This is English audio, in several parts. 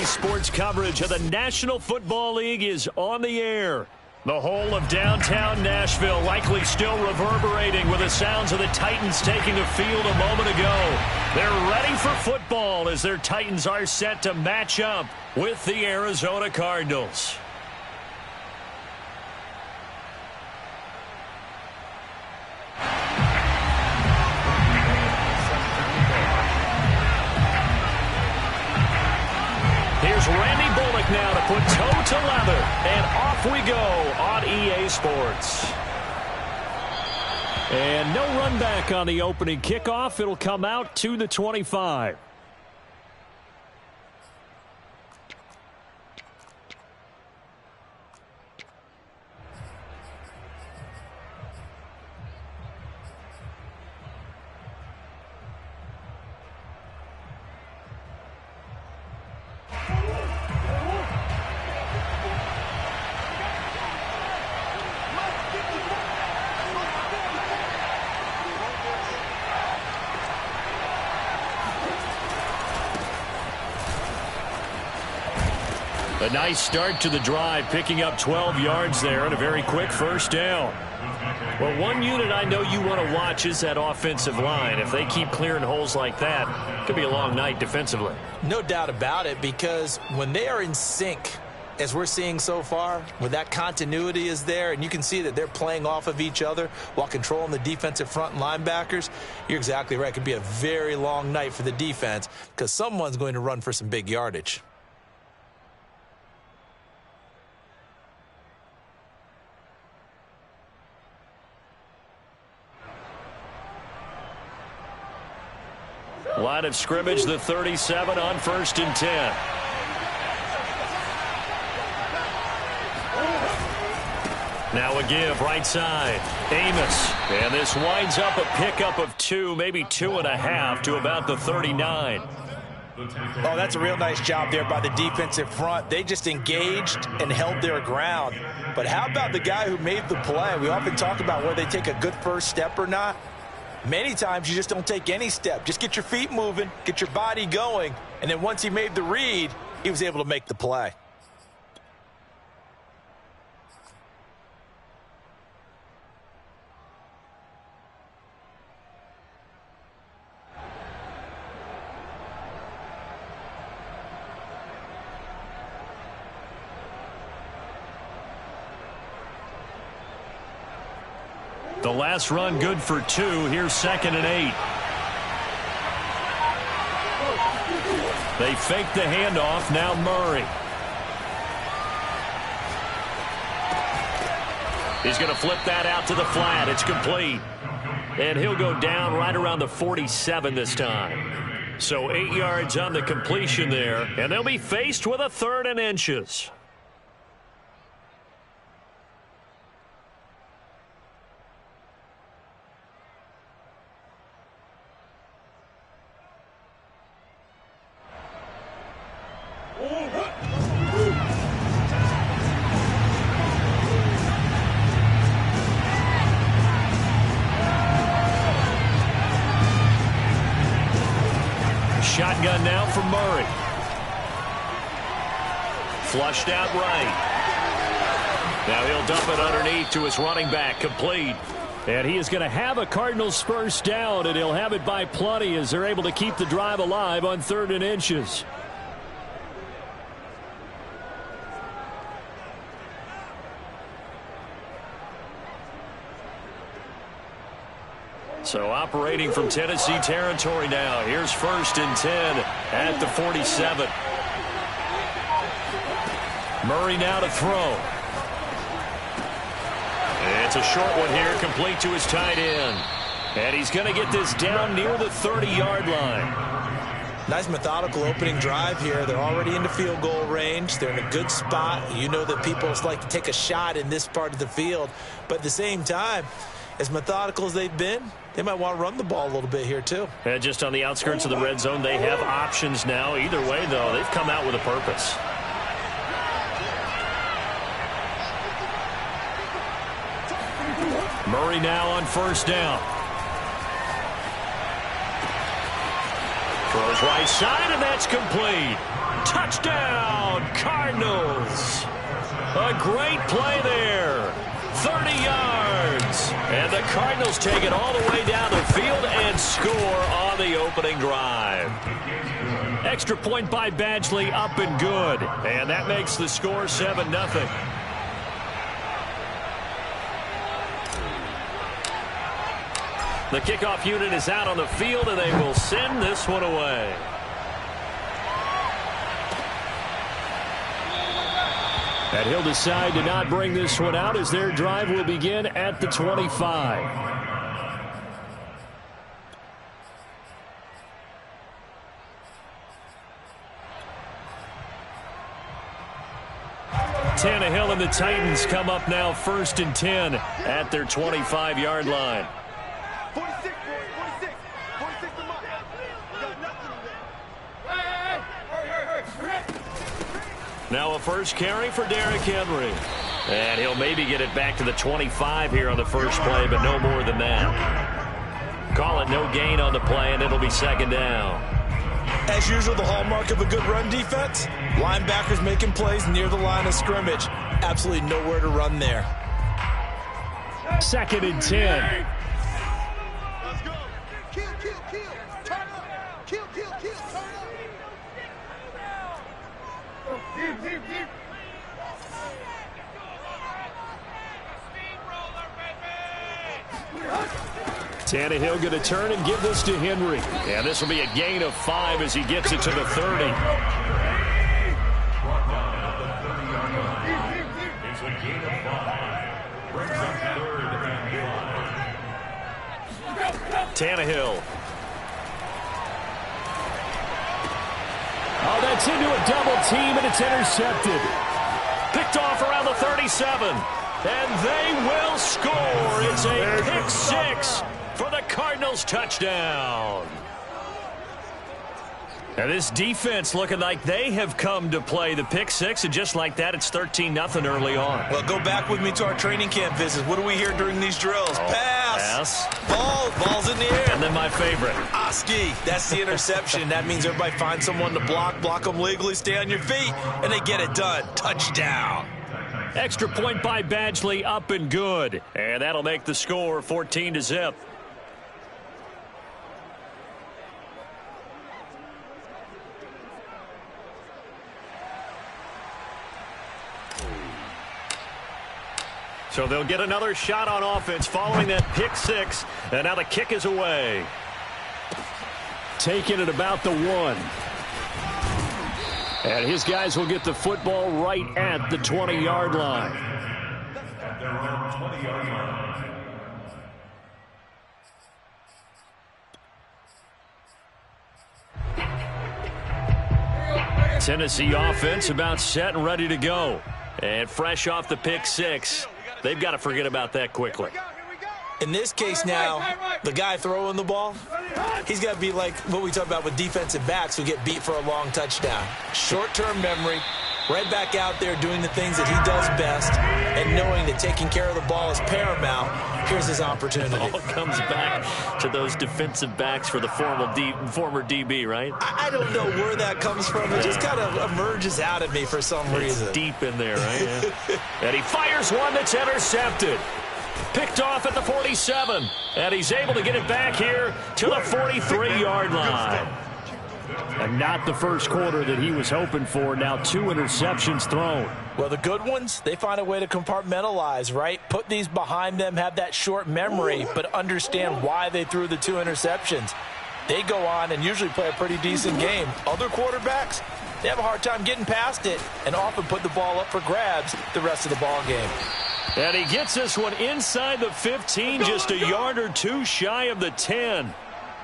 Sports coverage of the National Football League is on the air. The whole of downtown Nashville likely still reverberating with the sounds of the Titans taking the field a moment ago. They're ready for football as their Titans are set to match up with the Arizona Cardinals. Here's Randy Bullock now to put toe to leather, and off we go on EA Sports. And no run back on the opening kickoff. It'll come out to the 25. A nice start to the drive, picking up 12 yards there and a very quick first down. Well, one unit I know you want to watch is that offensive line. If they keep clearing holes like that, it could be a long night defensively. No doubt about it, because when they are in sync, as we're seeing so far, where that continuity is there, and you can see that they're playing off of each other while controlling the defensive front and linebackers, you're exactly right. It could be a very long night for the defense because someone's going to run for some big yardage. Line of scrimmage, the 37 on 1st and 10. Now a give, right side. Amos. And this winds up a pickup of 2, maybe 2.5 to about the 39. Oh, that's a real nice job there by the defensive front. They just engaged and held their ground. But how about the guy who made the play? We often talk about whether they take a good first step or not. Many times you just don't take any step. Just get your feet moving, get your body going, and then once he made the read, he was able to make the play. The last run good for 2. Here's 2nd and 8. They fake the handoff. Now Murray. He's going to flip that out to the flat. It's complete. And he'll go down right around the 47 this time. So 8 yards on the completion there. And they'll be faced with a 3rd and inches. Shotgun now for Murray. Flushed out right. Now he'll dump it underneath to his running back, complete. And he is going to have a Cardinals first down, and he'll have it by plenty as they're able to keep the drive alive on 3rd and inches. So operating from Tennessee territory now. Here's 1st and 10 at the 47. Murray now to throw. It's a short one here, complete to his tight end. And he's going to get this down near the 30-yard line. Nice methodical opening drive here. They're already in the field goal range. They're in a good spot. You know that people like to take a shot in this part of the field. But at the same time, as methodical as they've been, they might want to run the ball a little bit here too. And just on the outskirts of the red zone, they have options now. Either way, though, they've come out with a purpose. Murray now on 1st down. Throws right side, and that's complete. Touchdown, Cardinals. A great play there. 30 yards. And the Cardinals take it all the way down the field and score on the opening drive. Extra point by Badgley, up and good. And that makes the score 7-0. The kickoff unit is out on the field, and they will send this one away. And he'll decide to not bring this one out as their drive will begin at the 25. Tannehill and the Titans come up now 1st and 10 at their 25-yard line. 46, 46, 46 to Mike. You got nothing there. Now a first carry for Derrick Henry. And he'll maybe get it back to the 25 here on the first play, but no more than that. Call it no gain on the play, and it'll be 2nd down. As usual, the hallmark of a good run defense, linebackers making plays near the line of scrimmage. Absolutely nowhere to run there. 2nd and 10. Let's go. Kill, turn up. Kill, turn up. Tannehill going to turn and give this to Henry. And this will be a gain of 5 as he gets it to the 30. Tannehill. Oh, that's into a double team, and it's intercepted. Picked off around the 37. And they will score. It's a pick 6 for the Cardinals touchdown. Now this defense looking like they have come to play the pick 6, and just like that, it's 13-0 early on. Well, go back with me to our training camp visits. What do we hear during these drills? Pass. Ball's in the air. And then my favorite. Oski. That's the interception. That means everybody finds someone to block them legally, stay on your feet, and they get it done. Touchdown. Extra point by Badgley, up and good. And that'll make the score 14-0. So they'll get another shot on offense following that pick 6. And now the kick is away. Taking it about the 1. And his guys will get the football right at the 20-yard line. At their own 20-yard line. Tennessee offense about set and ready to go. And fresh off the pick 6. They've got to forget about that quickly. In this case now, the guy throwing the ball, he's got to be like what we talk about with defensive backs who get beat for a long touchdown. Short-term memory, right back out there doing the things that he does best, and knowing that taking care of the ball is paramount. Here's his opportunity. It all comes back to those defensive backs for the former DB, right? I don't know where that comes from. It just kind of emerges out of me for some reason. It's deep in there, right? Yeah. And he fires one that's intercepted. Picked off at the 47. And he's able to get it back here to the 43-yard line. And not the first quarter that he was hoping for. Now 2 interceptions thrown. Well, the good ones, they find a way to compartmentalize, right? Put these behind them, have that short memory, but understand why they threw the 2 interceptions. They go on and usually play a pretty decent game. Other quarterbacks, they have a hard time getting past it and often put the ball up for grabs the rest of the ball game. And he gets this one inside the 15, just a yard or 2 shy of the 10.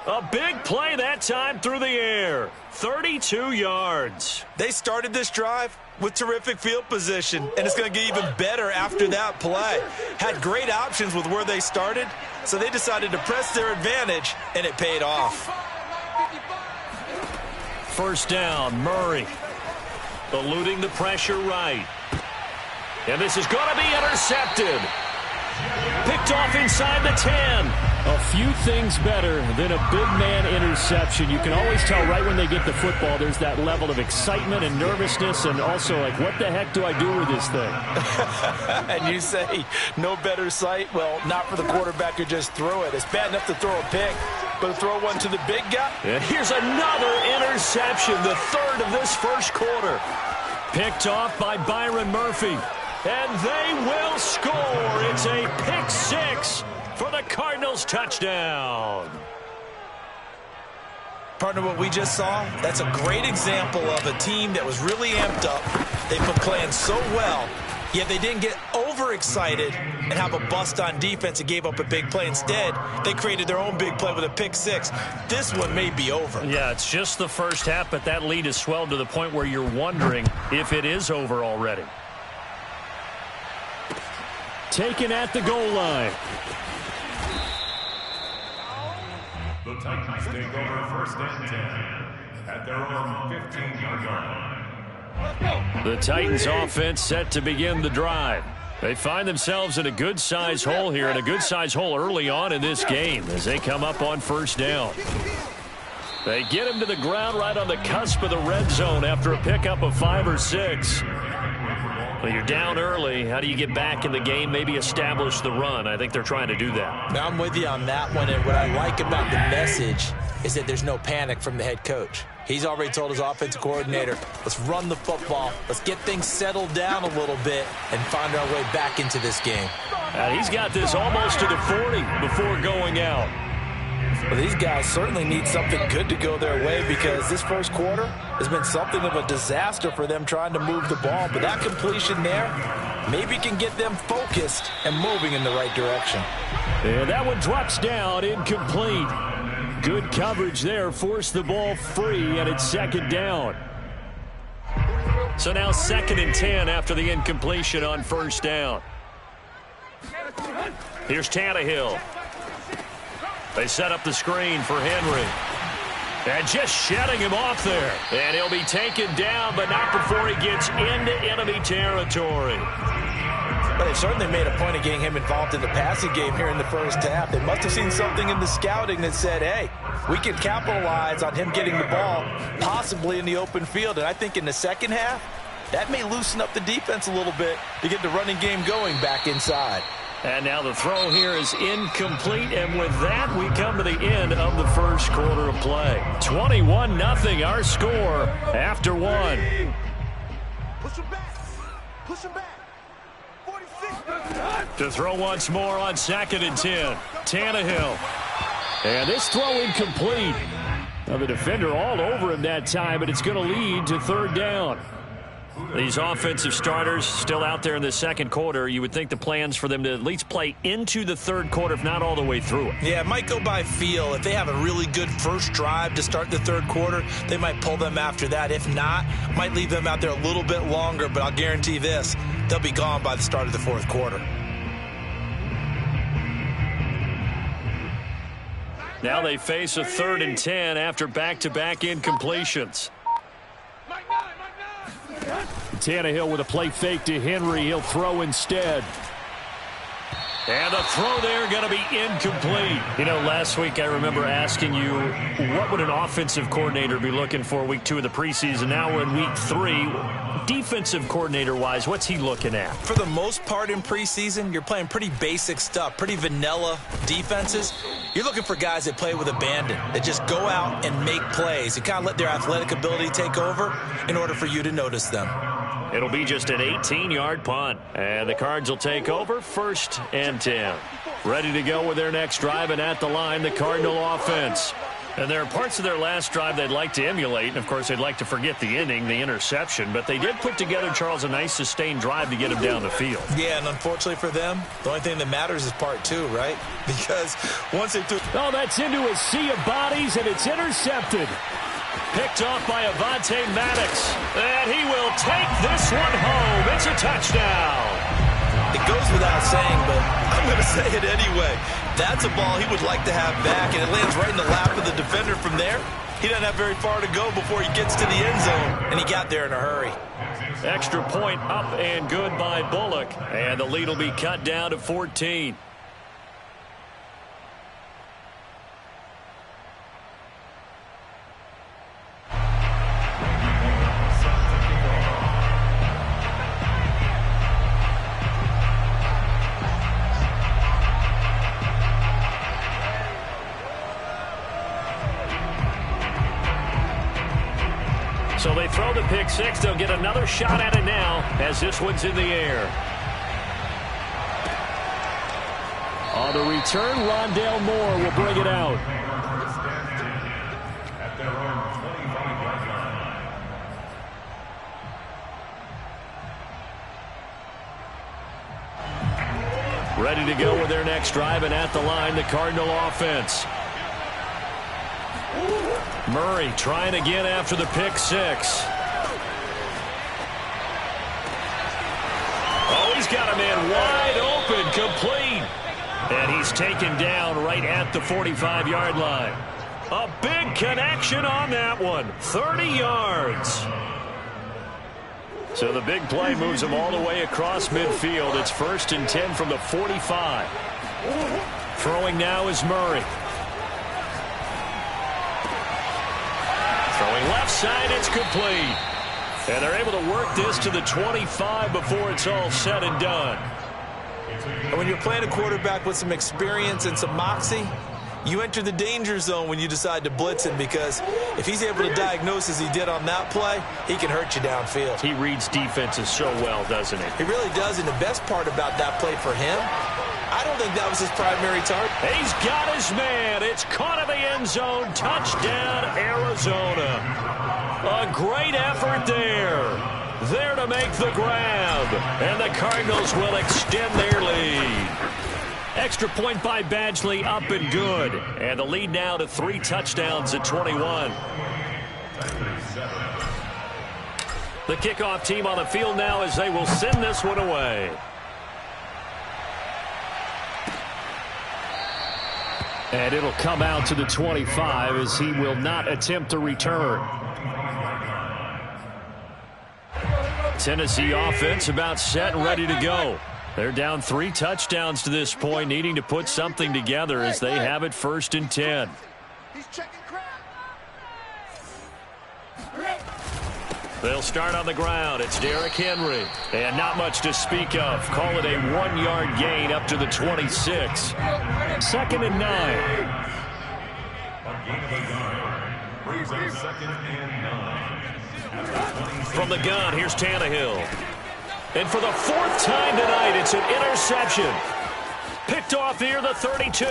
A big play that time through the air. 32 yards. They started this drive with terrific field position, and it's going to get even better after that play. Had great options with where they started, so they decided to press their advantage, and it paid off. First down, Murray. Eluding the pressure right. And this is going to be intercepted. Picked off inside the 10. A few things better than a big man interception. You can always tell right when they get the football, there's that level of excitement and nervousness, and also like, what the heck do I do with this thing? And you say, no better sight? Well, not for the quarterback who just threw it. It's bad enough to throw a pick, but to throw one to the big guy? And here's another interception, the third of this first quarter. Picked off by Byron Murphy. And they will score. It's a pick six for the Cardinals touchdown. Partner, what we just saw, that's a great example of a team that was really amped up. They put plans so well, yet they didn't get overexcited and have a bust on defense and gave up a big play. Instead, they created their own big play with a pick six. This one may be over. Yeah, it's just the first half, but that lead has swelled to the point where you're wondering if it is over already. Taken at the goal line. The Titans take over first and 10 at their own 15-yard line. The Titans offense set to begin the drive. They find themselves in a good-sized hole here, and a good-sized hole early on in this game as they come up on first down. They get him to the ground right on the cusp of the red zone after a pickup of 5 or 6. Well, you're down early. How do you get back in the game, maybe establish the run? I think they're trying to do that. Now, I'm with you on that one, and what I like about the message is that there's no panic from the head coach. He's already told his offensive coordinator, let's run the football, let's get things settled down a little bit and find our way back into this game. He's got this almost to the 40 before going out. Well, these guys certainly need something good to go their way because this first quarter has been something of a disaster for them trying to move the ball. But that completion there maybe can get them focused and moving in the right direction. And that one drops down, incomplete. Good coverage there, forced the ball free, and it's second down. So now 2nd and 10 after the incompletion on first down. Here's Tannehill. They set up the screen for Henry. And just shedding him off there. And he'll be taken down, but not before he gets into enemy territory. But they certainly made a point of getting him involved in the passing game here in the first half. They must have seen something in the scouting that said, hey, we can capitalize on him getting the ball, possibly in the open field. And I think in the second half, that may loosen up the defense a little bit to get the running game going back inside. And now the throw here is incomplete, and with that, we come to the end of the first quarter of play. 21-0, our score after one. Push him back. Push him back. 46. To throw once more on 2nd and 10. Tannehill. And this throw incomplete. Now the defender all over him that time, but it's going to lead to 3rd down. These offensive starters still out there in the second quarter. You would think the plans for them to at least play into the third quarter, if not all the way through it. Yeah, it might go by feel. If they have a really good first drive to start the third quarter, they might pull them after that. If not, might leave them out there a little bit longer, but I'll guarantee this, they'll be gone by the start of the fourth quarter. Now they face a 3rd and 10 after back-to-back incompletions. Tannehill with a play fake to Henry. He'll throw instead. And the throw there going to be incomplete. You know, last week I remember asking you, what would an offensive coordinator be looking for week 2 of the preseason? Now we're in week 3. Defensive coordinator-wise, what's he looking at? For the most part in preseason, you're playing pretty basic stuff, pretty vanilla defenses. You're looking for guys that play with abandon, that just go out and make plays and kind of let their athletic ability take over in order for you to notice them. It'll be just an 18-yard punt. And the Cards will take over 1st and 10. Ready to go with their next drive, and at the line, the Cardinal offense. And there are parts of their last drive they'd like to emulate. And, of course, they'd like to forget the ending, the interception. But they did put together, Charles, a nice sustained drive to get him down the field. Yeah, and unfortunately for them, the only thing that matters is part 2, right? Because once they threw... Oh, that's into a sea of bodies, and it's intercepted. Picked off by Avonte Maddox. And he will take this one home. It's a touchdown. It goes without saying, but I'm going to say it anyway. That's a ball he would like to have back, and it lands right in the lap of the defender from there. He doesn't have very far to go before he gets to the end zone, and he got there in a hurry. Extra point up and good by Bullock. And the lead will be cut down to 14. So they throw the pick six. They'll get another shot at it now as this one's in the air. On the return, Rondale Moore will bring it out. At their own 25-yard line. Ready to go with their next drive, and at the line, the Cardinal offense. Murray trying again after the pick six. Oh, he's got a man wide open, complete. And he's taken down right at the 45-yard line. A big connection on that one. 30 yards. So the big play moves him all the way across midfield. It's 1st and 10 from the 45. Throwing now is Murray. Throwing left side, it's complete. And they're able to work this to the 25 before it's all said and done. And when you're playing a quarterback with some experience and some moxie, you enter the danger zone when you decide to blitz him, because if he's able to diagnose as he did on that play, he can hurt you downfield. He reads defenses so well, doesn't he? He really does, and the best part about that play for him, I don't think that was his primary target. He's got his man. It's caught in the end zone. Touchdown, Arizona. A great effort there. There to make the grab. And the Cardinals will extend their lead. Extra point by Badgley, up and good. And the lead now to 3 touchdowns at 21. The kickoff team on the field now as they will send this one away. And it'll come out to the 25 as he will not attempt to return. Tennessee offense about set and ready to go. They're down 3 touchdowns to this point, needing to put something together as they have it 1st and 10. They'll start on the ground. It's Derrick Henry. And not much to speak of. Call it a 1-yard gain up to the 26. 2nd and 9. From the gun, here's Tannehill. And for the 4th time tonight, it's an interception. Picked off near the 32.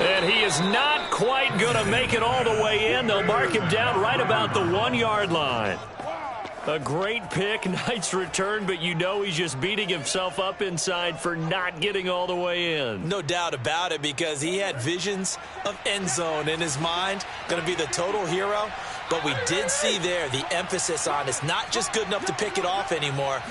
And he is not quite going to make it all the way in. They'll mark him down right about the 1-yard line. A great pick, nice return, but you know he's just beating himself up inside for not getting all the way in. No doubt about it, because he had visions of end zone in his mind. Going to be the total hero. But we did see there the emphasis on it's not just good enough to pick it off anymore.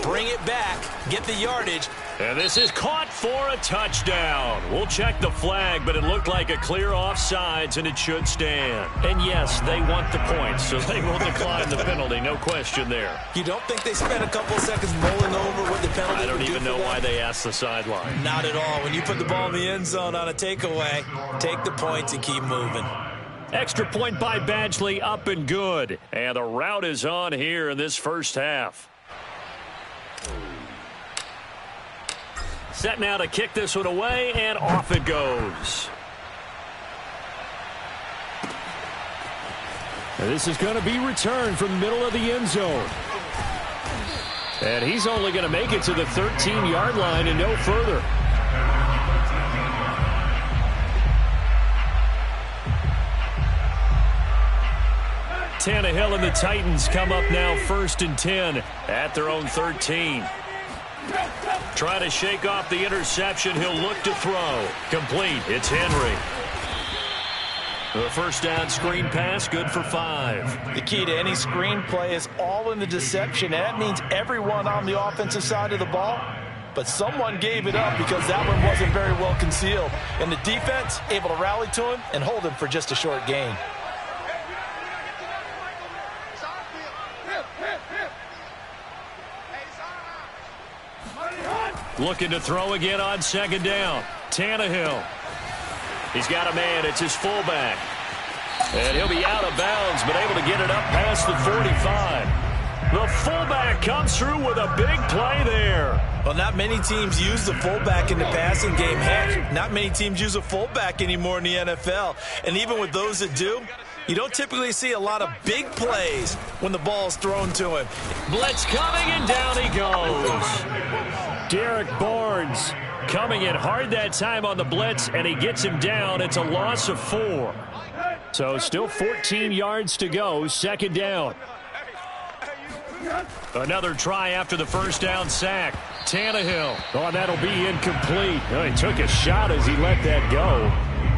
Bring it back, get the yardage. And this is caught for a touchdown. We'll check the flag, but it looked like a clear offsides, and it should stand. And yes, they want the points, so they will decline the penalty, no question there. You don't think they spent a couple of seconds mulling over what the penalty I don't even know why they they asked the sideline. Not at all. When you put the ball in the end zone on a takeaway, take the points and keep moving. Extra point by Badgley, up and good. And the route is on here in this first half. Set now to kick this one away, and off it goes. And this is going to be returned from the middle of the end zone. And he's only going to make it to the 13-yard line and no further. Tannehill and the Titans come up now 1st and 10 at their own 13. Trying to shake off the interception. He'll look to throw. Complete. It's Henry. The first down screen pass, good for 5. The key to any screen play is all in the deception. And that means everyone on the offensive side of the ball. But someone gave it up because that one wasn't very well concealed. And the defense able to rally to him and hold him for just a short gain. Looking to throw again on 2nd down. Tannehill. He's got a man. It's his fullback. And he'll be out of bounds, but able to get it up past the 45. The fullback comes through with a big play there. Well, not many teams use the fullback in the passing game. Heck, not many teams use a fullback anymore in the NFL. And even with those that do, You don't typically see a lot of big plays when the ball's thrown to him. Blitz coming, and down he goes. Derek Barnes coming in hard that time on the blitz, and he gets him down. It's a loss of 4. So still 14 yards to go, second down. Another try after the first down sack. Tannehill. Oh, that'll be incomplete. Oh, he took a shot as he let that go.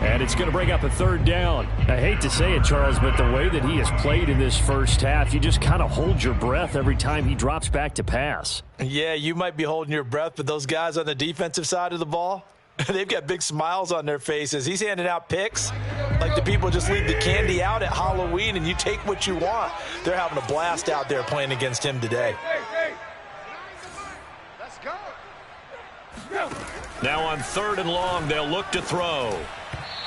And it's going to bring up a third down. I hate to say it, Charles, but the way that he has played in this first half, you just kind of hold your breath every time he drops back to pass. Yeah, you might be holding your breath, but those guys on the defensive side of the ball, they've got big smiles on their faces. He's handing out picks like the people just leave the candy out at Halloween and you take what you want. They're having a blast out there playing against him today. Let's go. Now on 3rd and long, they'll look to throw.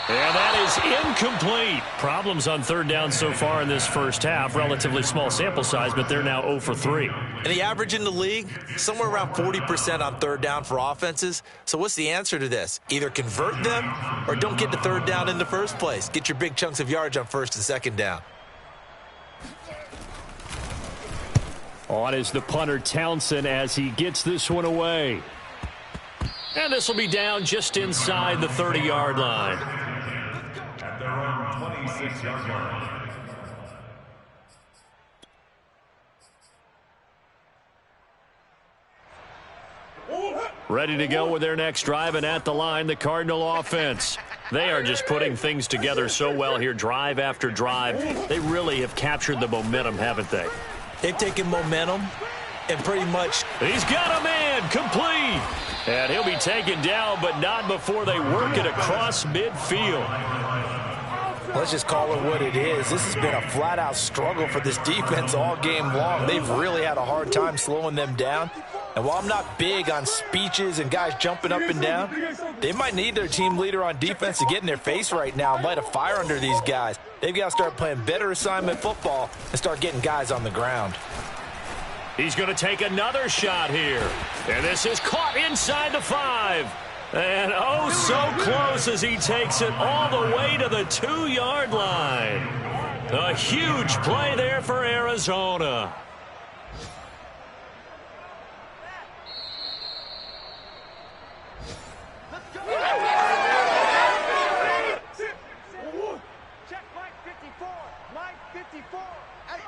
And that is incomplete. Problems on 3rd down so far in this first half. Relatively small sample size, but they're now 0 for 3. And the average in the league, somewhere around 40% on 3rd down for offenses. So what's the answer to this? Either convert them or don't get to 3rd down in the first place. Get your big chunks of yards on 1st and 2nd down. On is the punter Townsend as he gets this one away. And this will be down just inside the 30-yard line. At their own 26-yard line. Ready to go with their next drive, and at the line, the Cardinal offense. They are just putting things together so well here, drive after drive. They really have captured the momentum, haven't they? They've taken momentum and pretty much... He's got a man, complete. And he'll be taken down, but not before they work it across midfield. Let's just call it what it is. This has been a flat-out struggle for this defense all game long. They've really had a hard time slowing them down. And while I'm not big on speeches and guys jumping up and down, they might need their team leader on defense to get in their face right now and light a fire under these guys. They've got to start playing better assignment football and start getting guys on the ground. He's going to take another shot here. And this is caught inside the 5. And oh, so close as he takes it all the way to the 2-yard line. A huge play there for Arizona. Check Mike 54. Mike 54. Hey.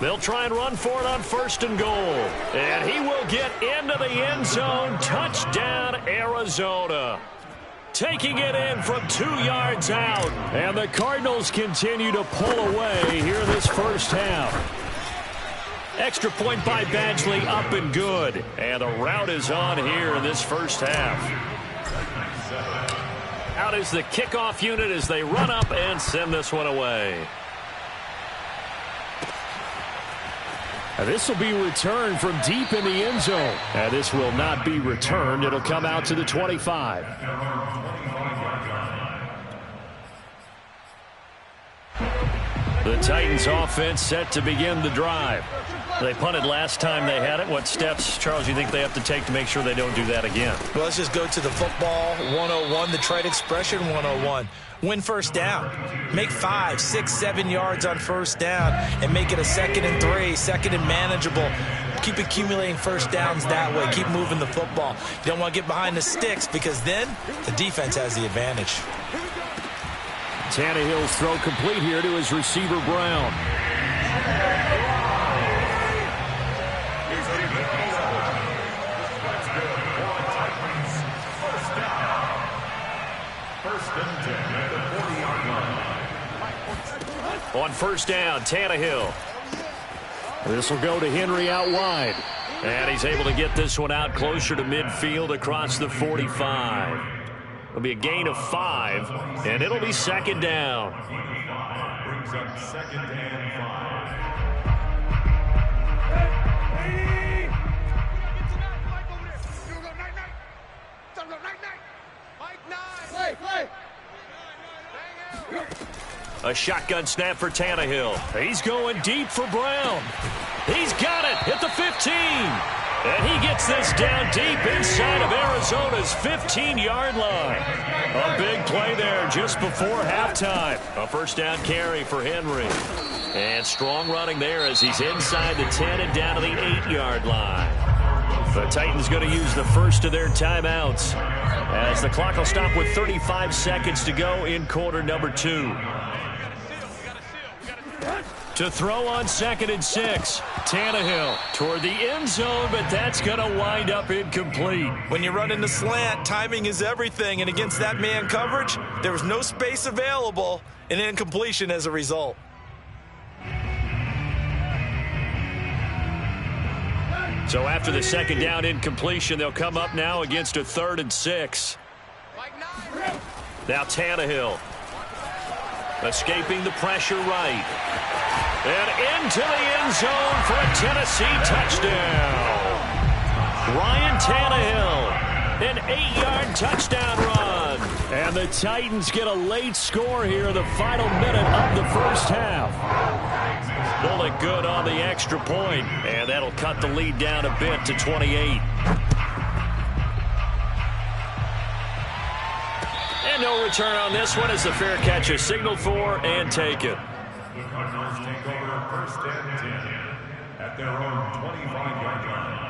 They'll try and run for it on 1st and goal. And he will get into the end zone. Touchdown, Arizona. Taking it in from 2 yards out. And the Cardinals continue to pull away here in this first half. Extra point by Badgley, up and good. And the route is on here in this first half. Out is the kickoff unit as they run up and send this one away. This will be returned from deep in the end zone. This will not be returned. It'll come out to the 25. The Titans offense set to begin the drive. They punted last time they had it. What steps, Charles, you think they have to take to make sure they don't do that again? Well, let's just go to the football 101, the trade expression 101. Win 1st down. Make 5, 6, 7 yards on 1st down and make it a 2nd and 3, 2nd and manageable. Keep accumulating 1st downs that way. Keep moving the football. You don't want to get behind the sticks because then the defense has the advantage. Tannehill's throw complete here to his receiver, Brown. On 1st down, Tannehill. This will go to Henry out wide. And he's able to get this one out closer to midfield across the 45. It'll be a gain of 5, and it'll be 2nd down. Brings up 2nd and 5. A shotgun snap for Tannehill. He's going deep for Brown. He's got it at the 15. And he gets this down deep inside of Arizona's 15-yard line. A big play there just before halftime. A first down carry for Henry. And strong running there as he's inside the 10 and down to the 8-yard line. The Titans going to use the first of their timeouts as the clock will stop with 35 seconds to go in quarter number 2. To throw on 2nd and 6. Tannehill toward the end zone, but that's going to wind up incomplete. When you run in the slant, timing is everything, and against that man coverage, there was no space available, and incompletion as a result. So after the 2nd down incompletion, they'll come up now against a 3rd and 6. Now Tannehill escaping the pressure right. And into the end zone for a Tennessee touchdown. Ryan Tannehill, an 8-yard touchdown run. And the Titans get a late score here in the final minute of the first half. Pull it good on the extra point, and that'll cut the lead down a bit to 28. And no return on this one as the fair catch is signaled for and taken. The Cardinals take over first and 10 at their own 25-yard line.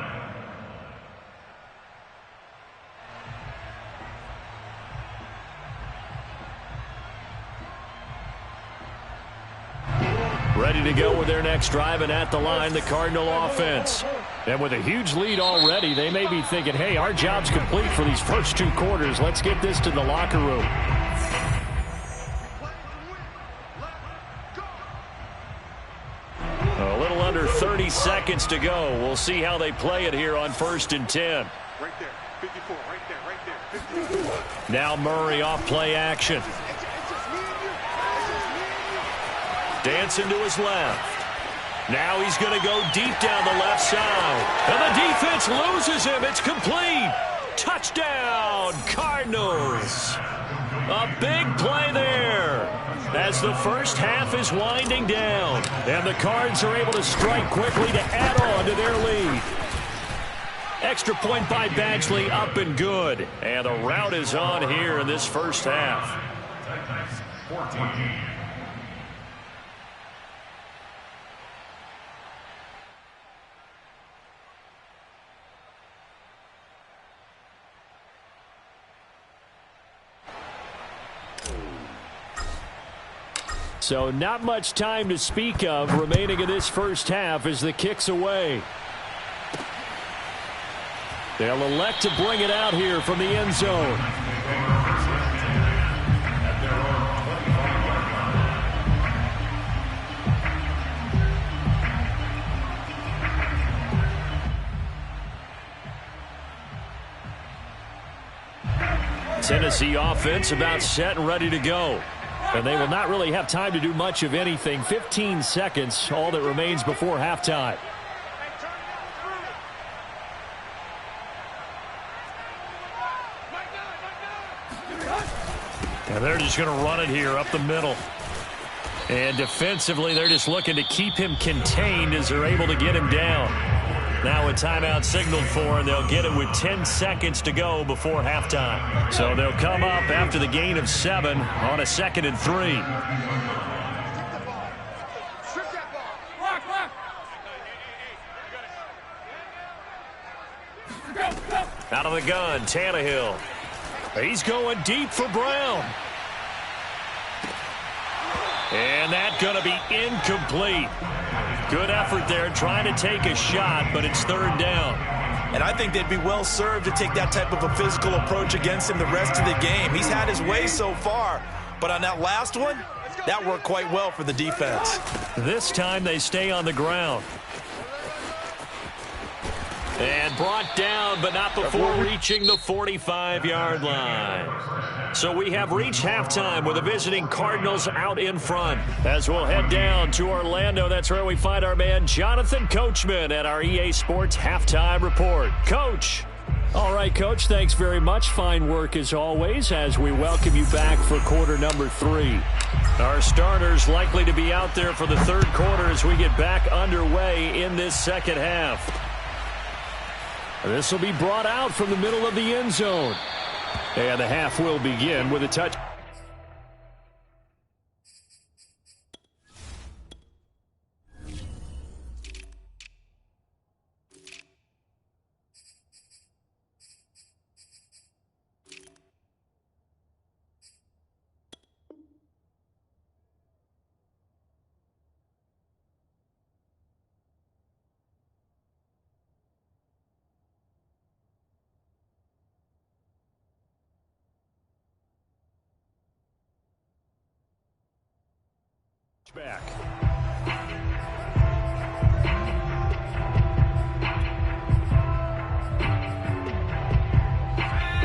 Ready to go with their next drive, and at the line, the Cardinal offense. And with a huge lead already, they may be thinking, hey, our job's complete for these first 2 quarters. Let's get this to the locker room. A little under 30 seconds to go. We'll see how they play it here on 1st and 10. Right there, 54, right there, 54. Now Murray off play action. Dancing to his left. Now he's going to go deep down the left side. And the defense loses him. It's complete. Touchdown, Cardinals. A big play there as the first half is winding down. And the Cards are able to strike quickly to add on to their lead. Extra point by Badgley, up and good. And the route is on here in this first half. 14. So not much time to speak of remaining in this first half as the kick's away. They'll elect to bring it out here from the end zone. Tennessee offense about set and ready to go. And they will not really have time to do much of anything. 15 seconds, all that remains before halftime. And they're just going to run it here up the middle. And defensively, they're just looking to keep him contained as they're able to get him down. Now a timeout signaled for, and they'll get it with 10 seconds to go before halftime. So they'll come up after the gain of 7 on a 2nd and 3. Out of the gun, Tannehill. He's going deep for Brown. And that's going to be incomplete. Good effort there, trying to take a shot, but it's 3rd down. And I think they'd be well served to take that type of a physical approach against him the rest of the game. He's had his way so far, but on that last one, that worked quite well for the defense. This time they stay on the ground. And brought down, but not before reaching the 45-yard line. So we have reached halftime with the visiting Cardinals out in front. As we'll head down to Orlando, that's where we find our man Jonathan Coachman at our EA Sports Halftime Report. Coach. All right, Coach, thanks very much. Fine work as always as we welcome you back for quarter number 3. Our starters likely to be out there for the third quarter as we get back underway in this second half. This will be brought out from the middle of the end zone. And the half will begin with a touch. Back.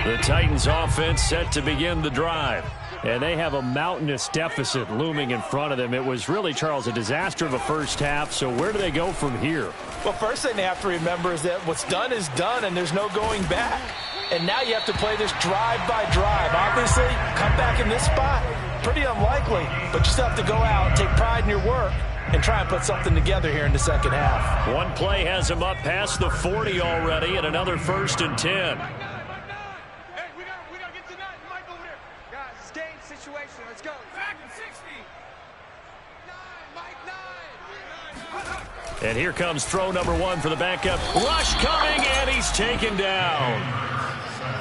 The Titans offense set to begin the drive. And they have a mountainous deficit looming in front of them. It was really, Charles, a disaster of a first half. So where do they go from here? Well, first thing they have to remember is that what's done is done and there's no going back. And now you have to play this drive by drive. Obviously, come back in this spot, pretty unlikely. But you still have to go out, take pride in your work, and try and put something together here in the second half. One play has them up past the 40 already, and another 1st and 10. Hey, we gotta get to that. Mike over there. Guys, it's game situation. Let's go. Back in 60. 9, Mike, 9. And here comes throw number 1 for the backup. Rush coming, and he's taken down.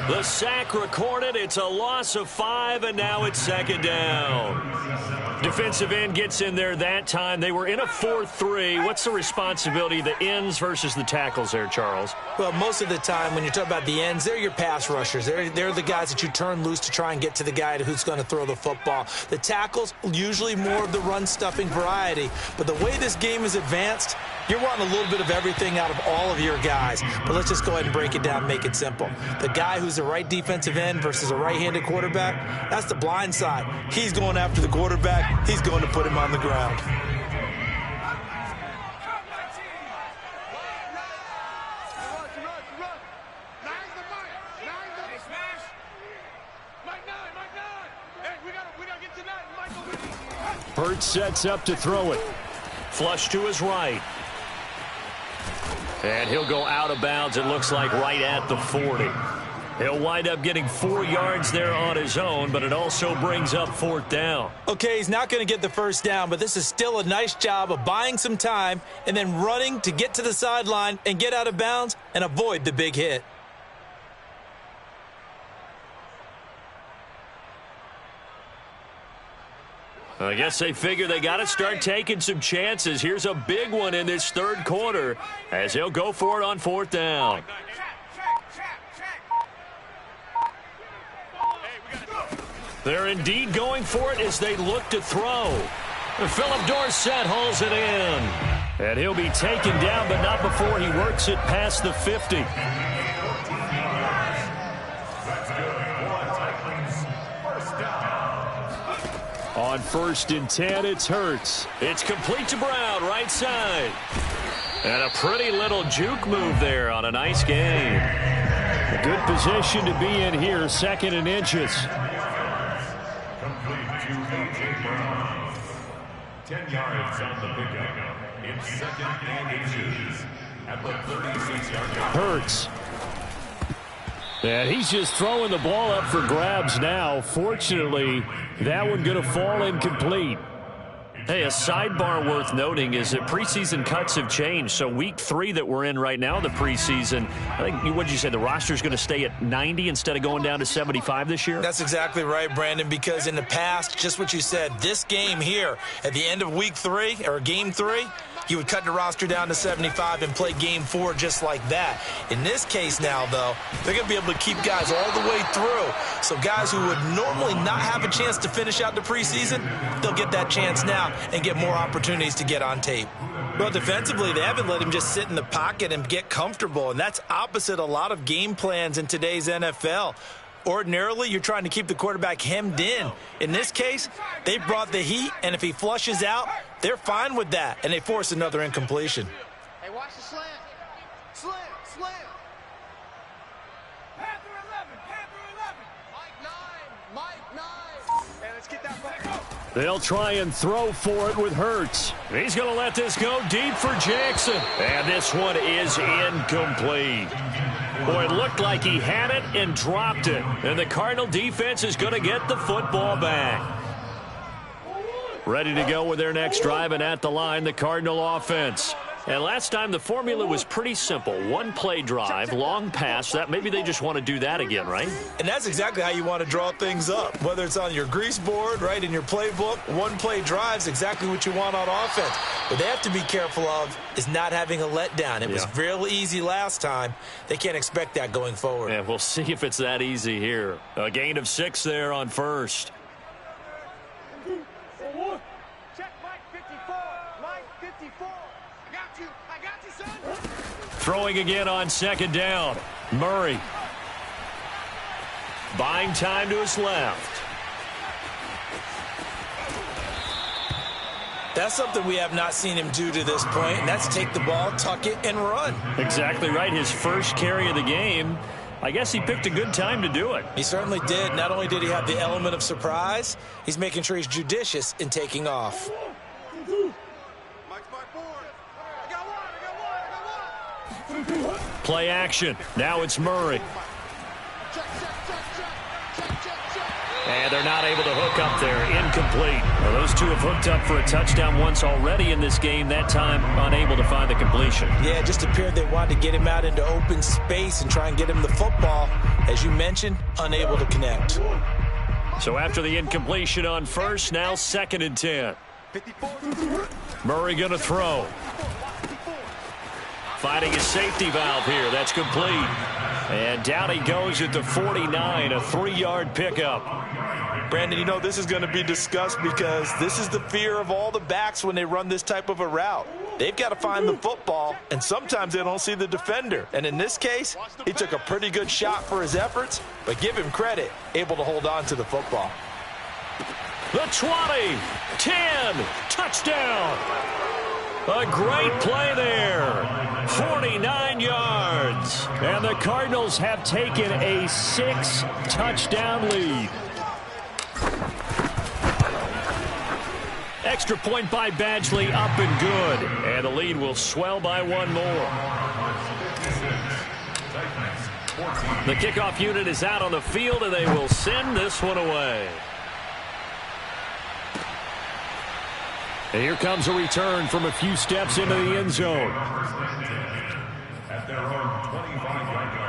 The sack recorded. It's a loss of 5, and now it's 2nd down. Defensive end gets in there that time. They were in a 4-3. What's the responsibility of the ends versus the tackles there, Charles? Well, most of the time when you talk about the ends, they're your pass rushers. They're the guys that you turn loose to try and get to the guy who's going to throw the football. The tackles, usually more of the run-stuffing variety. But the way this game is advanced, you're wanting a little bit of everything out of all of your guys. But let's just go ahead and break it down and make it simple. The guy who's the right defensive end versus a right-handed quarterback, that's the blind side. He's going after the quarterback. He's going to put him on the ground. Hurts sets up to throw it. Flush to his right. And he'll go out of bounds, it looks like, right at the 40. He'll wind up getting 4 yards there on his own, but it also brings up 4th down. Okay, he's not going to get the first down, but this is still a nice job of buying some time and then running to get to the sideline and get out of bounds and avoid the big hit. I guess they figure they got to start taking some chances. Here's a big one in this third quarter as he'll go for it on 4th down. They're indeed going for it as they look to throw. Philip Dorsett hauls it in. And he'll be taken down, but not before he works it past the 50. On 1st and 10, it's Hurts. It's complete to Brown, right side. And a pretty little juke move there on a nice game. A good position to be in here, 2nd and inches. Complete to A.J. Brown. 10 yards on the pickup. It's 2nd and inches at the 36-yard line. Hurts. And he's just throwing the ball up for grabs now. Fortunately, that one going to fall incomplete. Hey, a sidebar worth noting is that preseason cuts have changed. So week 3 that we're in right now, the preseason, I think, what did you say, the roster's going to stay at 90 instead of going down to 75 this year? That's exactly right, Brandon, because in the past, just what you said, this game here, at the end of week 3, or game 3, you would cut the roster down to 75 and play game 4 just like that. In this case now, though, they're going to be able to keep guys all the way through. So guys who would normally not have a chance to finish out the preseason, they'll get that chance now and get more opportunities to get on tape. Well, defensively, they haven't let him just sit in the pocket and get comfortable, and that's opposite a lot of game plans in today's NFL. Ordinarily, you're trying to keep the quarterback hemmed in. In this case, they brought the heat, and if he flushes out, they're fine with that, and they force another incompletion. Hey, watch the slant. Slant. They'll try and throw for it with Hurts. He's going to let this go deep for Jackson. And this one is incomplete. Boy, it looked like he had it and dropped it. And the Cardinal defense is going to get the football back. Ready to go with their next drive, and at the line, the Cardinal offense. And last time, the formula was pretty simple. One-play drive, long pass. That maybe they just want to do that again, right? And that's exactly how you want to draw things up. Whether it's on your grease board, right, in your playbook, one-play drive's exactly what you want on offense. What they have to be careful of is not having a letdown. It was real easy last time. They can't expect that going forward. Yeah, we'll see if it's that easy here. A gain of 6 there on first. Check Mike 54. Mike 54. I got you, son. Throwing again on second down. Murray. Buying time to his left. That's something we have not seen him do to this point, and that's take the ball, tuck it, and run. Exactly right. His first carry of the game. I guess he picked a good time to do it. He certainly did. Not only did he have the element of surprise, he's making sure he's judicious in taking off. Play action. Now it's Murray. And they're not able to hook up there. Incomplete. Well, those two have hooked up for a touchdown once already in this game. That time unable to find the completion. Yeah, it just appeared they wanted to get him out into open space and try and get him the football. As you mentioned, unable to connect. So after the incompletion on first, now 2nd and 10. Murray going to throw. Finding his safety valve here. That's complete. And down he goes at the 49, a 3-yard pickup. Brandon, you know, this is going to be discussed because this is the fear of all the backs when they run this type of a route. They've got to find the football, and sometimes they don't see the defender. And in this case, he took a pretty good shot for his efforts, but give him credit, able to hold on to the football. The 20, 10, touchdown. A great play there. 49 yards. And the Cardinals have taken a 6-touchdown lead. Extra point by Badgley, up and good. And the lead will swell by 1 more. The kickoff unit is out on the field, and they will send this one away. And here comes a return from a few steps into the end zone. At their own 25-yard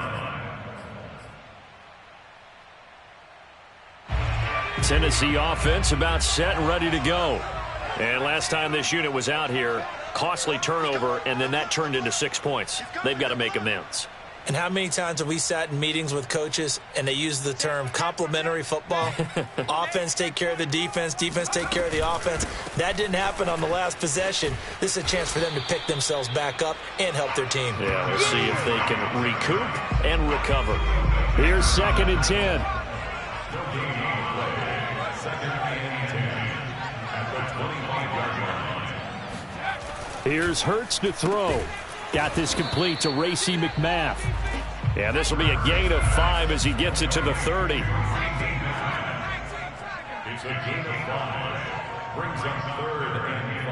line. Tennessee offense about set and ready to go. And last time this unit was out here, costly turnover, and then that turned into 6 points. They've got to make amends. And how many times have we sat in meetings with coaches and they use the term complementary football? Offense take care of the defense, defense take care of the offense. That didn't happen on the last possession. This is a chance for them to pick themselves back up and help their team. Yeah, we'll see if they can recoup and recover. Here's 2nd and 10. Here's Hurts to throw. Got this complete to Racey McMath. Yeah, this will be a gain of 5 as he gets it to the 30. It's a gain of 5. Brings up 3rd and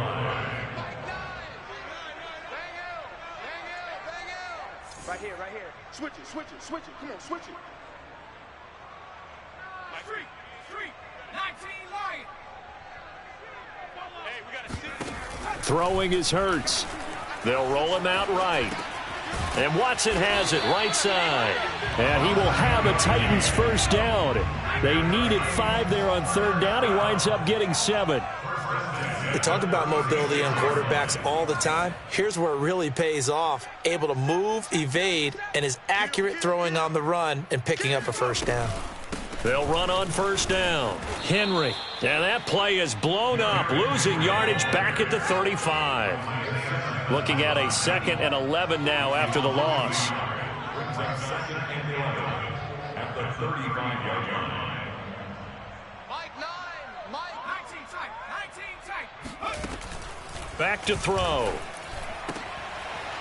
5. Right here, right here. Switch it, switch it, switch it. Come on, switch it. Street, 19 Lion. Hey, we got to sit. Throwing is Hurts. They'll roll him out right. And Watson has it right side. And he will have a Titans first down. They needed 5 there on 3rd down. He winds up getting 7. They talk about mobility on quarterbacks all the time. Here's where it really pays off. Able to move, evade, and is accurate throwing on the run and picking up a first down. They'll run on first down. Henry. And that play is blown up. Losing yardage back at the 35. Looking at a 2nd and 11 now after the loss. Brings up 2nd and 11 at the 35-yard line. Mike 9, Mike 19 tight. Back to throw.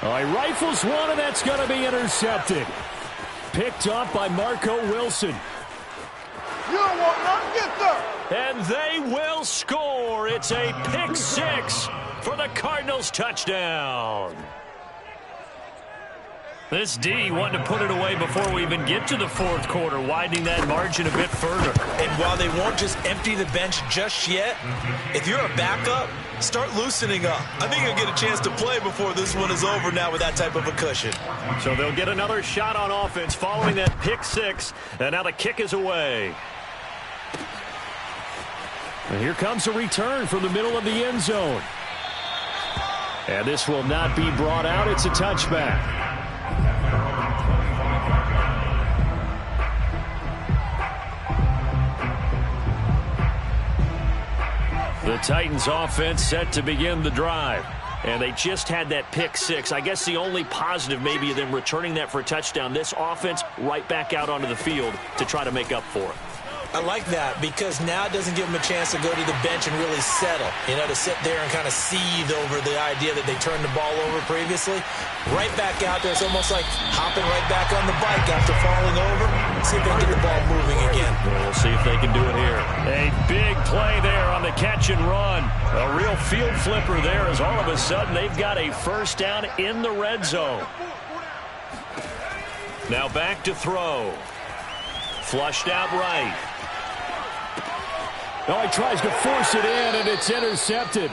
All right, rifles one, and that's going to be intercepted. Picked up by Marco Wilson. You don't want nothing, get there. and they will score. It's a pick six for the Cardinals touchdown. This D wanting to put it away before we even get to the fourth quarter, widening that margin a bit further. And while they won't just empty the bench just yet, if you're a backup, start loosening up. I think you'll get a chance to play before this one is over now with that type of a cushion. So they'll get another shot on offense following that pick six, and now the kick is away. And here comes a return from the middle of the end zone. And this will not be brought out. It's a touchback. The Titans offense set to begin the drive. And they just had that pick six. I guess the only positive maybe of them returning that for a touchdown. This offense right back out onto the field to try to make up for it. I like that because now it doesn't give them a chance to go to the bench and really settle. You know, to sit there and kind of seethe over the idea that they turned the ball over previously. Right back out there. It's almost like hopping right back on the bike after falling over. See if they can get the ball moving again. We'll see if they can do it here. A big play there on the catch and run. A real field flipper there as all of a sudden they've got a first down in the red zone. Now back to throw. Flushed out right. Oh, he tries to force it in, and it's intercepted.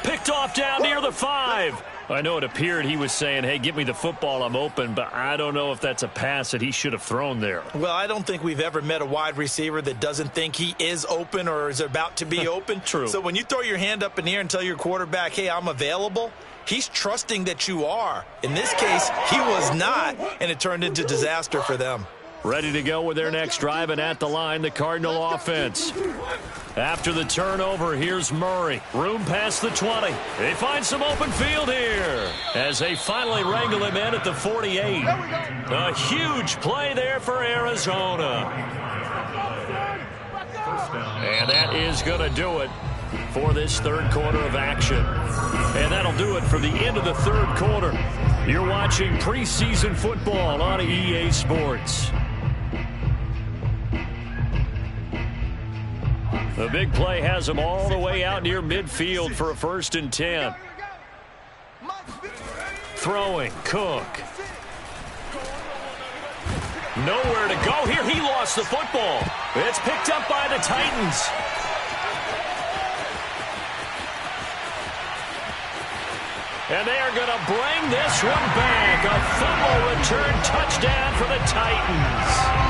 Picked off down near the 5. I know it appeared he was saying, hey, give me the football, I'm open, but I don't know if that's a pass that he should have thrown there. Well, I don't think we've ever met a wide receiver that doesn't think he is open or is about to be open. True. So when you throw your hand up in the air and tell your quarterback, hey, I'm available, he's trusting that you are. In this case, he was not, and it turned into disaster for them. Ready to go with their next drive, and at the line, the Cardinal offense. After the turnover, here's Murray. Room past the 20. They find some open field here as they finally wrangle him in at the 48. A huge play there for Arizona. And that is going to do it for this third quarter of action. And that'll do it for the end of the third quarter. You're watching preseason football on EA Sports. The big play has him all the way out near midfield for a 1st and 10. Throwing, Cook. Nowhere to go here. He lost the football. It's picked up by the Titans. And they are going to bring this one back. A fumble return touchdown for the Titans.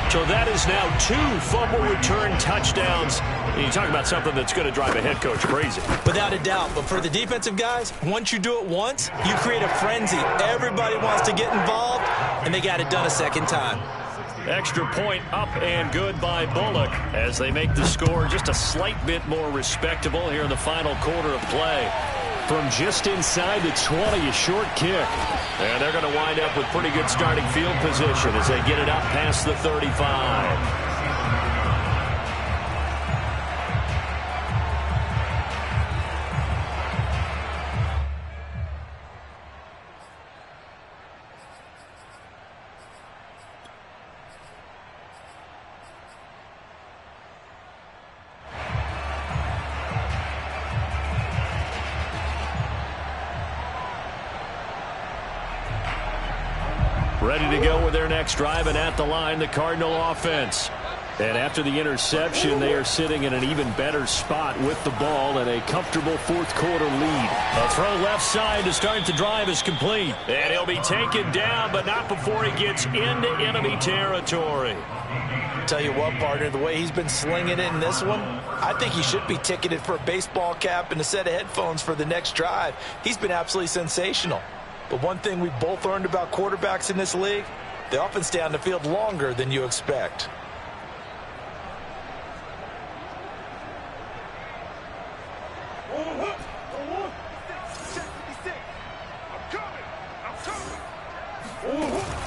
So that is now 2 fumble return touchdowns. And you talk about something that's going to drive a head coach crazy. Without a doubt. But for the defensive guys, once you do it once, you create a frenzy. Everybody wants to get involved, and they got it done a second time. Extra point up and good by Bullock as they make the score just a slight bit more respectable here in the final quarter of play. From just inside the 20, a short kick. And they're going to wind up with pretty good starting field position as they get it up past the 35. Ready to go with their next drive, and at the line, the Cardinal offense. And after the interception, they are sitting in an even better spot with the ball and a comfortable fourth quarter lead. A throw left side to start the drive is complete. And he'll be taken down, but not before he gets into enemy territory. Tell you what, partner, the way he's been slinging it in this one, I think he should be ticketed for a baseball cap and a set of headphones for the next drive. He's been absolutely sensational. But one thing we both learned about quarterbacks in this league, they often stay on the field longer than you expect.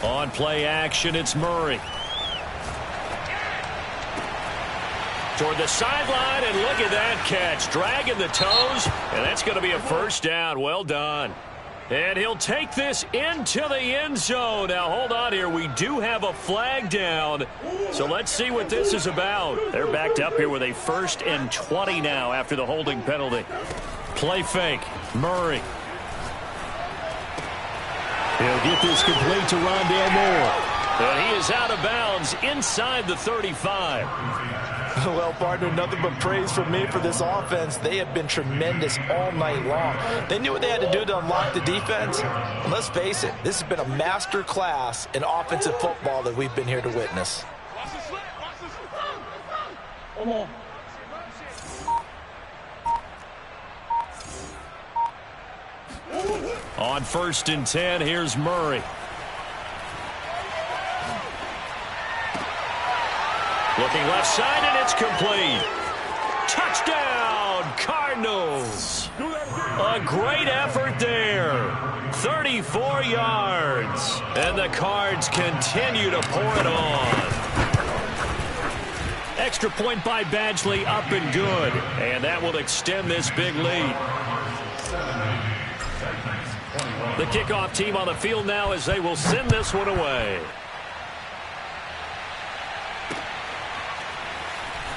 On play action, it's Murray. Toward the sideline, and look at that catch. Dragging the toes, and that's going to be a first down. Well done. And he'll take this into the end zone. Now, hold on here. We do have a flag down. So let's see what this is about. They're backed up here with a 1st and 20 now after the holding penalty. Play fake. Murray. He'll get this complete to Rondale Moore. And he is out of bounds inside the 35. Well, partner, nothing but praise from me for this offense. They have been tremendous all night long. They knew what they had to do to unlock the defense. And let's face it, this has been a master class in offensive football that we've been here to witness. On 1st and 10, here's Murray. Looking left side, and it's complete. Touchdown, Cardinals. A great effort there. 34 yards. And the Cards continue to pour it on. Extra point by Badgley, up and good. And that will extend this big lead. The kickoff team on the field now as they will send this one away.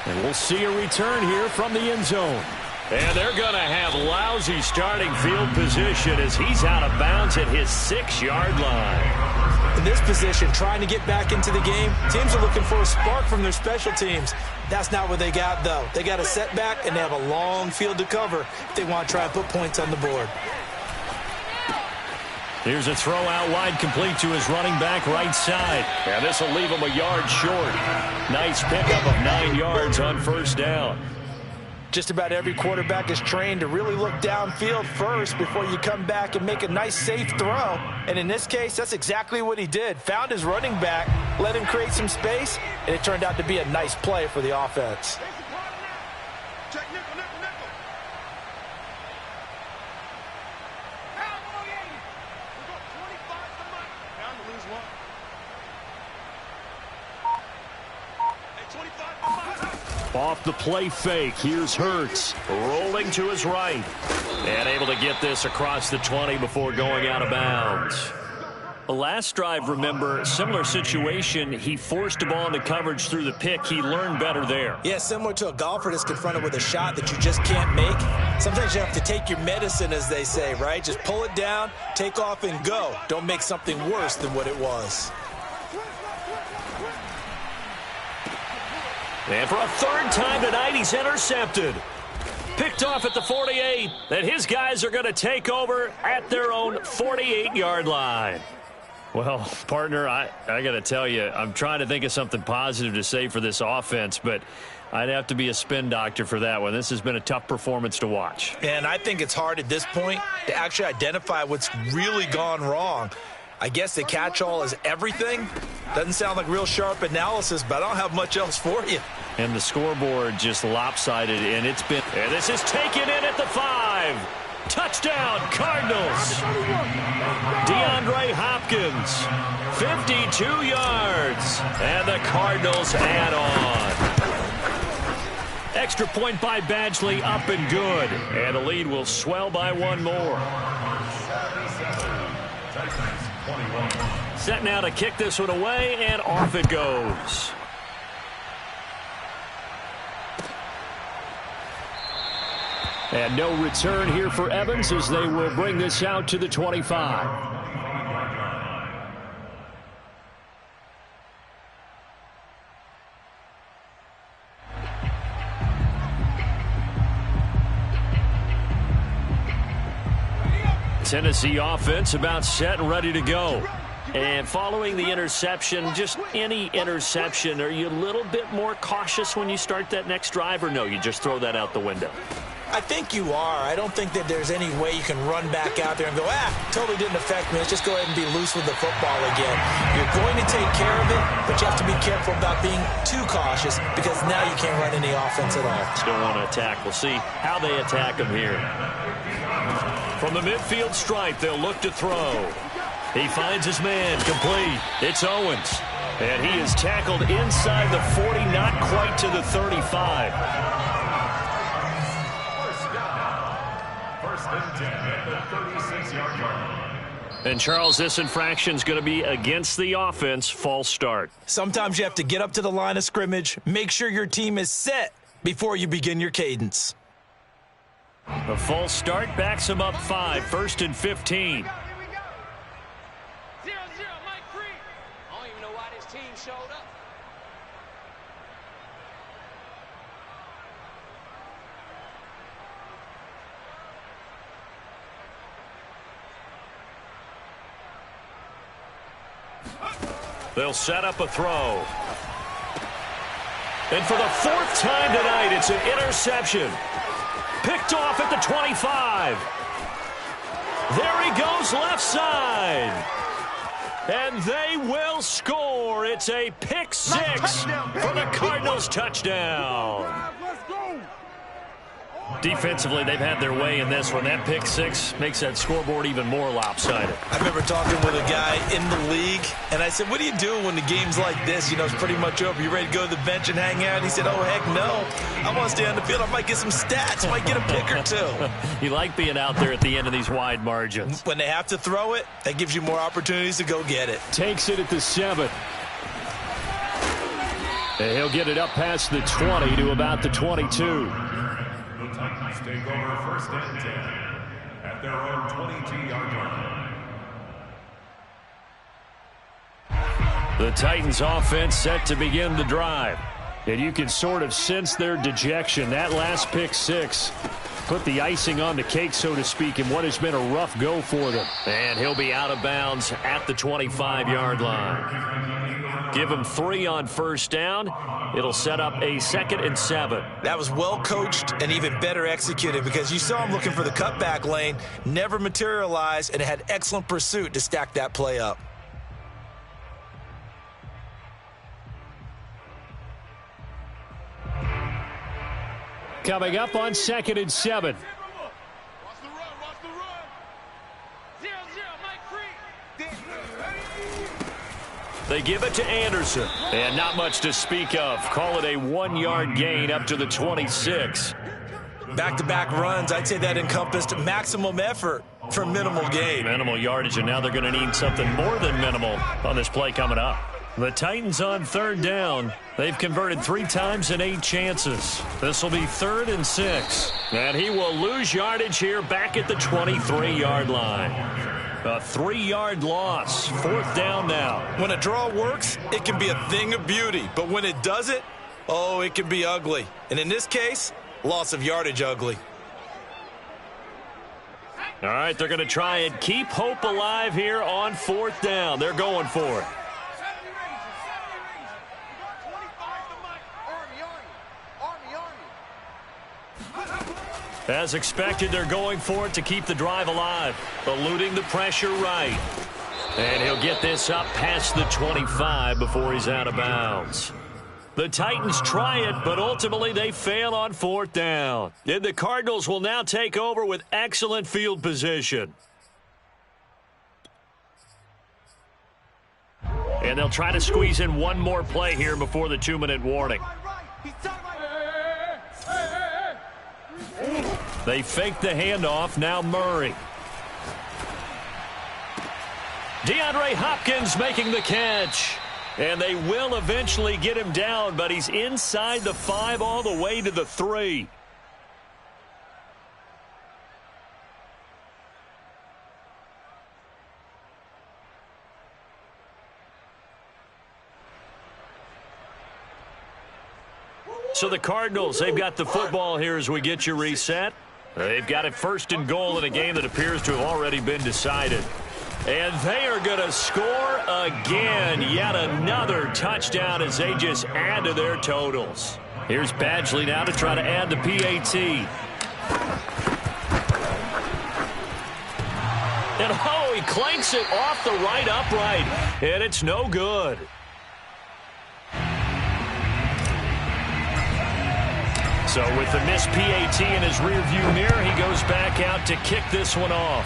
And we'll see a return here from the end zone. And they're going to have lousy starting field position as he's out of bounds at his 6-yard line. In this position, trying to get back into the game, teams are looking for a spark from their special teams. That's not what they got, though. They got a setback, and they have a long field to cover if they want to try and put points on the board. Here's a throw out wide, complete to his running back right side. And this will leave him a yard short. Nice pickup of 9 yards on 1st down. Just about every quarterback is trained to really look downfield first before you come back and make a nice, safe throw. And in this case, that's exactly what he did. Found his running back, let him create some space, and it turned out to be a nice play for the offense. Off the play fake, here's Hurts, rolling to his right. And able to get this across the 20 before going out of bounds. The last drive, remember, similar situation. He forced a ball into coverage through the pick. He learned better there. Yeah, similar to a golfer that's confronted with a shot that you just can't make. Sometimes you have to take your medicine, as they say, right? Just pull it down, take off, and go. Don't make something worse than what it was. And for a 3rd time tonight, he's intercepted. Picked off at the 48. And his guys are going to take over at their own 48-yard line. Well, partner, I got to tell you, I'm trying to think of something positive to say for this offense, but I'd have to be a spin doctor for that one. This has been a tough performance to watch. And I think it's hard at this point to actually identify what's really gone wrong. I guess the catch-all is everything. Doesn't sound like real sharp analysis, but I don't have much else for you. And the scoreboard just lopsided, and it's been... And this is taken in at the 5. Touchdown, Cardinals. DeAndre Hopkins, 52 yards. And the Cardinals add on. Extra point by Badgley, up and good. And the lead will swell by 1 more. Set now to kick this one away, and off it goes. And no return here for Evans as they will bring this out to the 25. Tennessee offense about set and ready to go. And following the interception, just any interception, are you a little bit more cautious when you start that next drive, or no, you just throw that out the window? I think you are. I don't think that there's any way you can run back out there and go, totally didn't affect me. Let's just go ahead and be loose with the football again. You're going to take care of it, but you have to be careful about being too cautious because now you can't run any offense at all. Still want to attack. We'll see how they attack him here. From the midfield stripe, they'll look to throw. He finds his man, complete. It's Owens. And he is tackled inside the 40, not quite to the 35. First and 10 at the 36-yard line. And, Charles, this infraction is going to be against the offense, false start. Sometimes you have to get up to the line of scrimmage, make sure your team is set before you begin your cadence. A false start backs him up 5, 1st and 15. 0-0, Mike Free. I don't even know why this team showed up. They'll set up a throw. And for the 4th time tonight, it's an interception. Picked off at the 25. There he goes left side. And they will score. It's a pick 6 for the Cardinals touchdown. Defensively, they've had their way in this one. That pick 6 makes that scoreboard even more lopsided. I remember talking with a guy in the league, and I said, what do you do when the game's like this? You know, it's pretty much over. You ready to go to the bench and hang out? And he said, oh, heck no. I want to stay on the field. I might get some stats. Might get a pick or 2. You like being out there at the end of these wide margins. When they have to throw it, that gives you more opportunities to go get it. Takes it at the 7. And he'll get it up past the 20 to about the 22. Titans take over 1st and 10 at their own 22-yard line. The Titans offense set to begin the drive. And you can sort of sense their dejection. That last pick 6 put the icing on the cake, so to speak, in what has been a rough go for them. And he'll be out of bounds at the 25-yard line. Give him 3 on 1st down. It'll set up a 2nd and 7. That was well coached and even better executed because you saw him looking for the cutback lane, never materialized, and had excellent pursuit to stack that play up. Coming up on 2nd and 7. Watch the run, watch the run. 0-0, Mike Free. They give it to Anderson. And not much to speak of. Call it a 1-yard gain up to the 26. Back-to-back runs, I'd say that encompassed maximum effort for minimal gain. Minimal yardage, and now they're going to need something more than minimal on this play coming up. The Titans on 3rd down. They've converted 3 times in 8 chances. This will be 3rd and 6. And he will lose yardage here back at the 23-yard line. A 3-yard loss. 4th down now. When a draw works, it can be a thing of beauty. But when it doesn't, oh, it can be ugly. And in this case, loss of yardage ugly. All right, they're going to try and keep hope alive here on 4th down. They're going for it. As expected, they're going for it to keep the drive alive, eluding the pressure right. And he'll get this up past the 25 before he's out of bounds. The Titans try it, but ultimately they fail on 4th down. And the Cardinals will now take over with excellent field position. And they'll try to squeeze in one more play here before the 2-minute warning. They fake the handoff. Now Murray. DeAndre Hopkins making the catch. And they will eventually get him down, but he's inside the 5 all the way to the 3. So the Cardinals, they've got the football here as we get you reset. They've got it 1st and goal in a game that appears to have already been decided. And they are going to score again. Yet another touchdown as they just add to their totals. Here's Badgley now to try to add the PAT. And oh, he clanks it off the right upright. And it's no good. So with the missed PAT in his rearview mirror, he goes back out to kick this one off.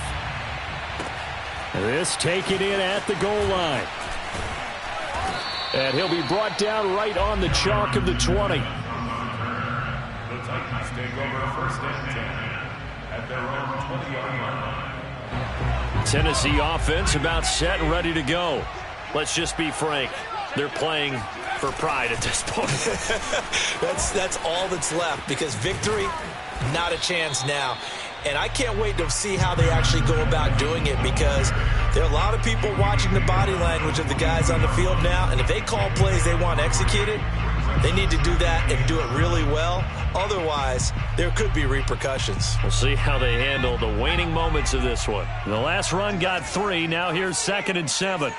This taken in at the goal line. And he'll be brought down right on the chalk of the 20. The Titans take over 1st and 10 at their own 20-yard line. Tennessee offense about set and ready to go. Let's just be frank. They're playing for pride at this point. That's all that's left, because victory, not a chance now. And I can't wait to see how they actually go about doing it, because there are a lot of people watching the body language of the guys on the field now, and if they call plays they want executed, they need to do that and do it really well. Otherwise, there could be repercussions. We'll see how they handle the waning moments of this one. The last run got 3. Now here's 2nd and 7.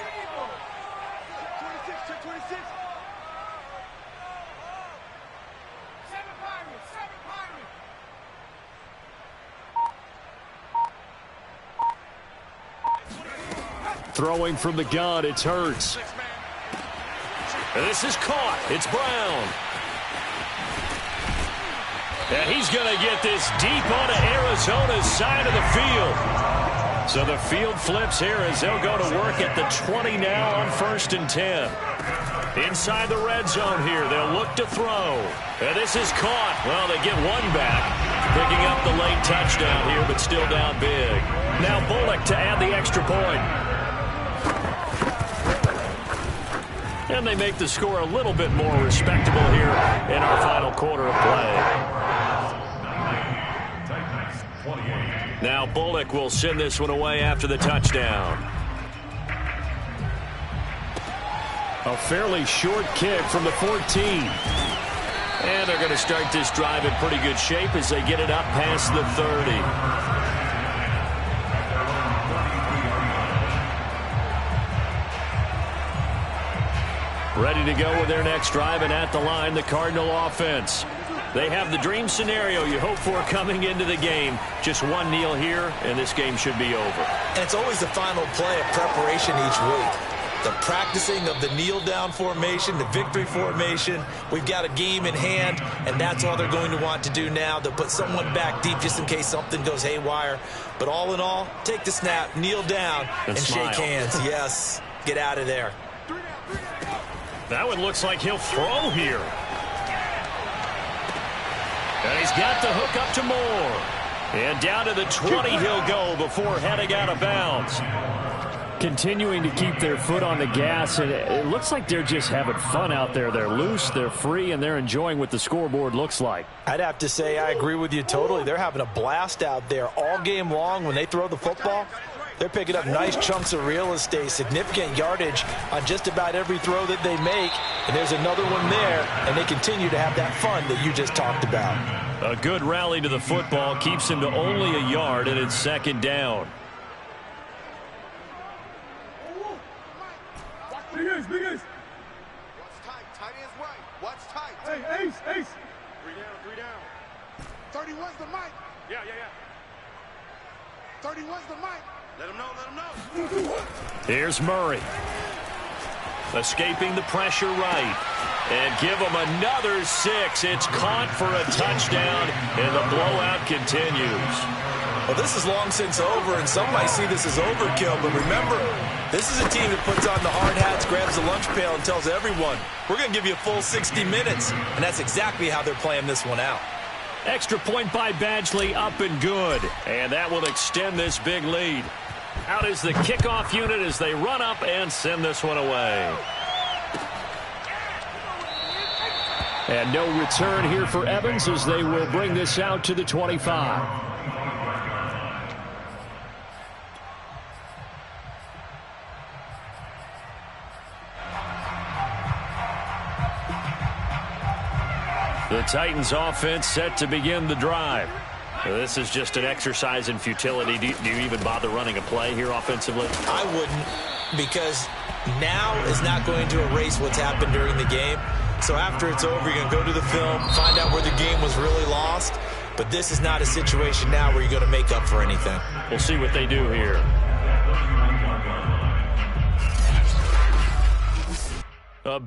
Throwing from the gun, it's Hurts. And this is caught. It's Brown. And he's going to get this deep onto Arizona's side of the field. So the field flips here as they'll go to work at the 20 now on 1st and 10. Inside the red zone here, they'll look to throw. And this is caught. Well, they get one back, picking up the late touchdown here, but still down big. Now Bullock to add the extra point. And they make the score a little bit more respectable here in our final quarter of play. Now Bullock will send this one away after the touchdown. A fairly short kick from the 14. And they're going to start this drive in pretty good shape as they get it up past the 30. Ready to go with their next drive, and at the line, the Cardinal offense. They have the dream scenario you hope for coming into the game. Just one kneel here, and this game should be over. And it's always the final play of preparation each week. The practicing of the kneel-down formation, the victory formation. We've got a game in hand, and that's all they're going to want to do now. They'll put someone back deep just in case something goes haywire. But all in all, take the snap, kneel down, and shake hands. Yes, get out of there. That one looks like he'll throw here. And he's got the hook up to Moore. And down to the 20 he'll go before heading out of bounds. Continuing to keep their foot on the gas, and it looks like they're just having fun out there. They're loose, they're free, and they're enjoying what the scoreboard looks like. I'd have to say I agree with you totally. They're having a blast out there all game long when they throw the football. They're picking up nice chunks of real estate, significant yardage on just about every throw that they make. And there's another one there, and they continue to have that fun that you just talked about. A good rally to the football keeps him to only a yard, and it's 2nd down. Big ace, big ace. Watch tight, tight ends right. Watch tight. Hey, ace, ace. 3 down. 31's the mic. Yeah. 31's the mic. Let him know. Here's Murray. Escaping the pressure right. And give him another 6. It's caught for a touchdown, and the blowout continues. Well, this is long since over, and some might see this as overkill. But remember, this is a team that puts on the hard hats, grabs the lunch pail, and tells everyone, we're going to give you a full 60 minutes. And that's exactly how they're playing this one out. Extra point by Badgley, up and good. And that will extend this big lead. Out is the kickoff unit as they run up and send this one away. And no return here for Evans as they will bring this out to the 25. The Titans offense set to begin the drive. This is just an exercise in futility. Do you even bother running a play here offensively? I wouldn't, because now is not going to erase what's happened during the game. So after it's over, you're going to go to the film, find out where the game was really lost. But this is not a situation now where you're going to make up for anything. We'll see what they do here.